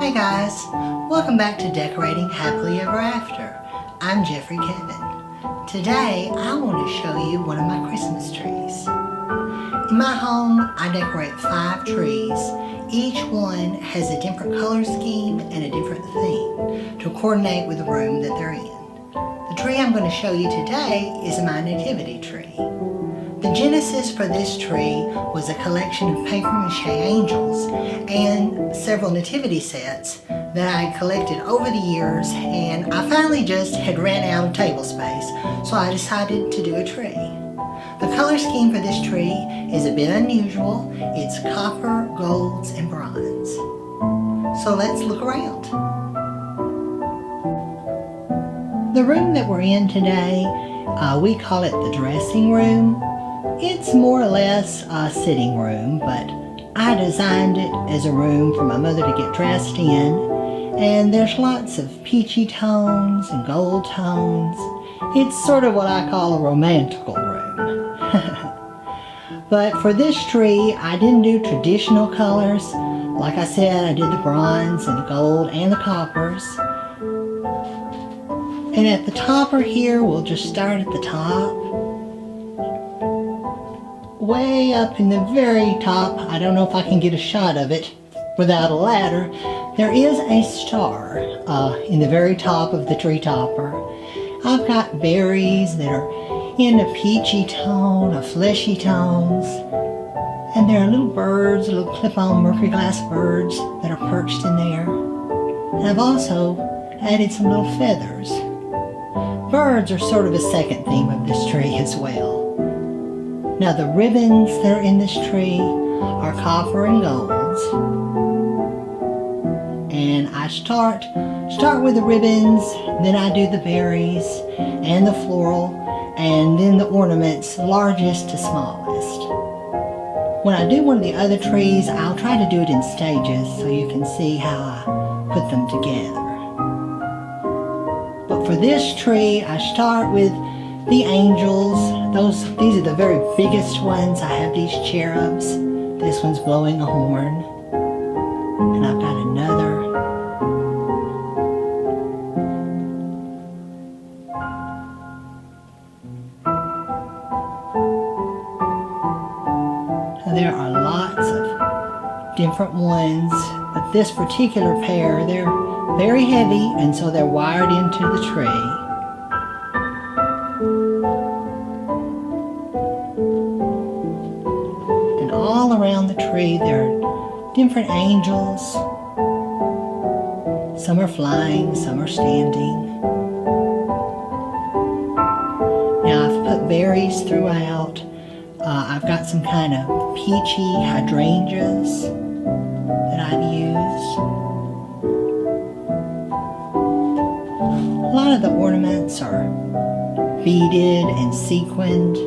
Hey guys, welcome back to Decorating Happily Ever After. I'm Jeffrey Kevin. Today I want to show you one of my Christmas trees. In my home I decorate 5 trees. Each one has a different color scheme and a different theme to coordinate with the room that they're in. The tree I'm going to show you today is my nativity tree. The genesis for this tree was a collection of papier-mâché angels and several nativity sets that I collected over the years, and I finally just had ran out of table space, so I decided to do a tree. The color scheme for this tree is a bit unusual. It's copper, golds, and bronze. So let's look around. The room that we're in today, we call it the dressing room. It's more or less a sitting room, but I designed it as a room for my mother to get dressed in, and there's lots of peachy tones and gold tones. It's sort of what I call a romantical room. But for this tree, I didn't do traditional colors. Like I said, I did the bronze and the gold and the coppers. And at the topper here, we'll just start at the top. Way up in the very top, I don't know if I can get a shot of it without a ladder, there is a star in the very top of the tree topper. I've got berries that are in a peachy tone, a fleshy tones, and there are little birds, little clip-on mercury glass birds that are perched in there. And I've also added some little feathers. Birds are sort of a second theme of this tree as well. Now the ribbons that are in this tree are copper and golds. And I start with the ribbons, then I do the berries and the floral, and then the ornaments, largest to smallest. When I do one of the other trees, I'll try to do it in stages so you can see how I put them together. But for this tree, I start with the angels. These are the very biggest ones. I have these cherubs. This one's blowing a horn. And I've got another. Now, there are lots of different ones, but this particular pair, they're very heavy, and so they're wired into the tree. All around the tree there are different angels. Some are flying, some are standing. Now I've put berries throughout. I've got some kind of peachy hydrangeas that I've used. A lot of the ornaments are beaded and sequined.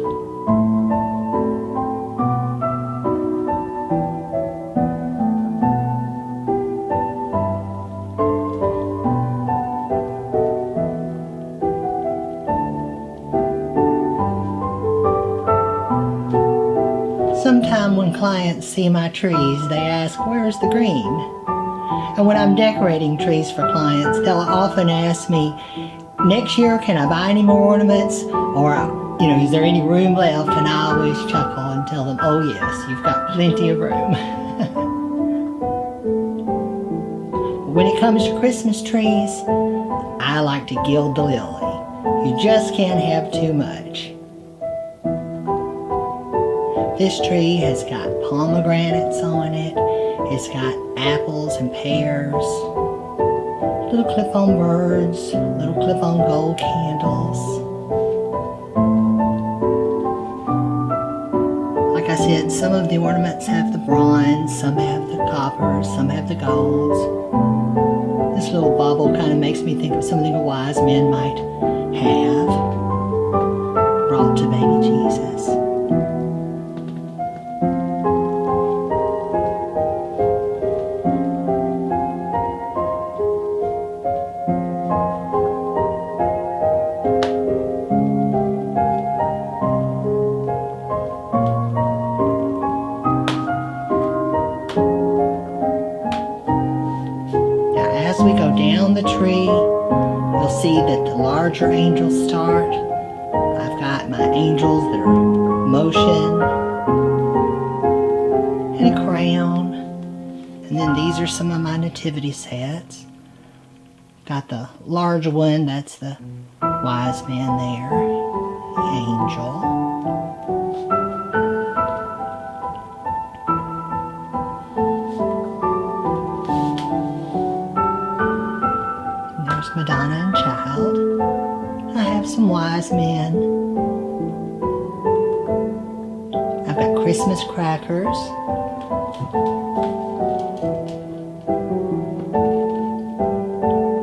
Sometime when clients see my trees, they ask, "Where's the green?" And when I'm decorating trees for clients, they'll often ask me, "Next year, can I buy any more ornaments?" Or, "Is there any room left?" And I always chuckle and tell them, "Oh yes, you've got plenty of room." When it comes to Christmas trees, I like to gild the lily. You just can't have too much. This tree has got pomegranates on it. It's got apples and pears, little clip-on birds, little clip-on gold candles. Like I said, some of the ornaments have the bronze, some have the coppers, some have the golds. This little bauble kind of makes me think of something a wise man might have brought to baby Jesus. as we go down the tree, you'll see that the larger angels start. I've got my angels that are motion and a crown. And then these are some of my nativity sets. Got the large one, that's the wise man there, the angel. And there's Madonna and Child. I have some wise men. I've got Christmas crackers.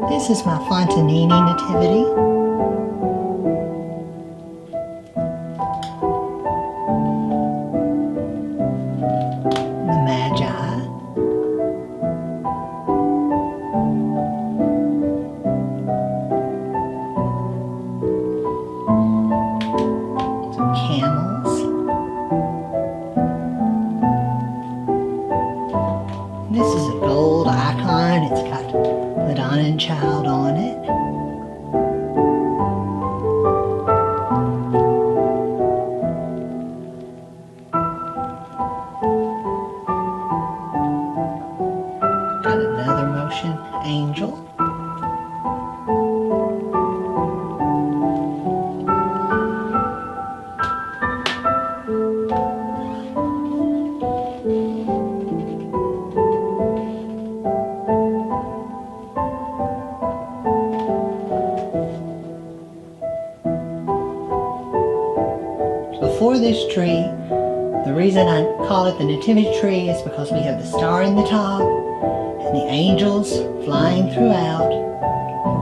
This is my Fontanini nativity. The Magi. Some camels. This is a gold icon. It's got Madonna and Child on it. Got another motion angel. Before this tree, the reason I call it the nativity tree is because we have the star in the top and the angels flying throughout,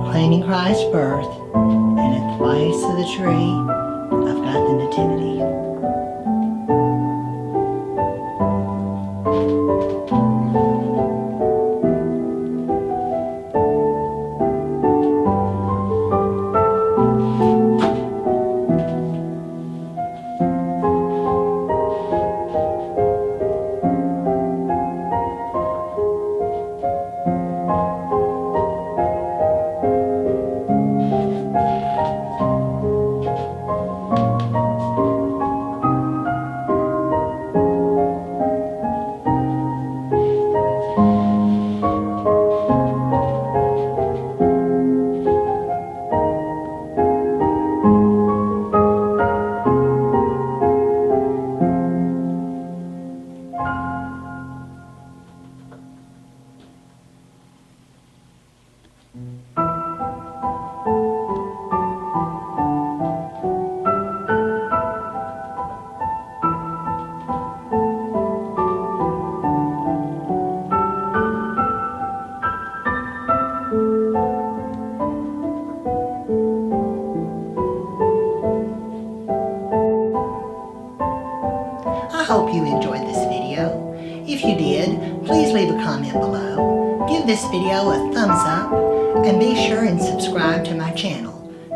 proclaiming Christ's birth, and at the base of the tree, I've got the nativity. I hope you enjoyed this video. If you did, please leave a comment below. Give this video a thumbs up and be sure and subscribe to my channel.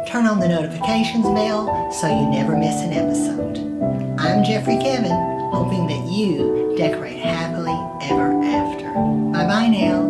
Turn on the notifications bell so you never miss an episode. I'm Jeffrey Kevin, hoping that you decorate happily ever after. Bye-bye now.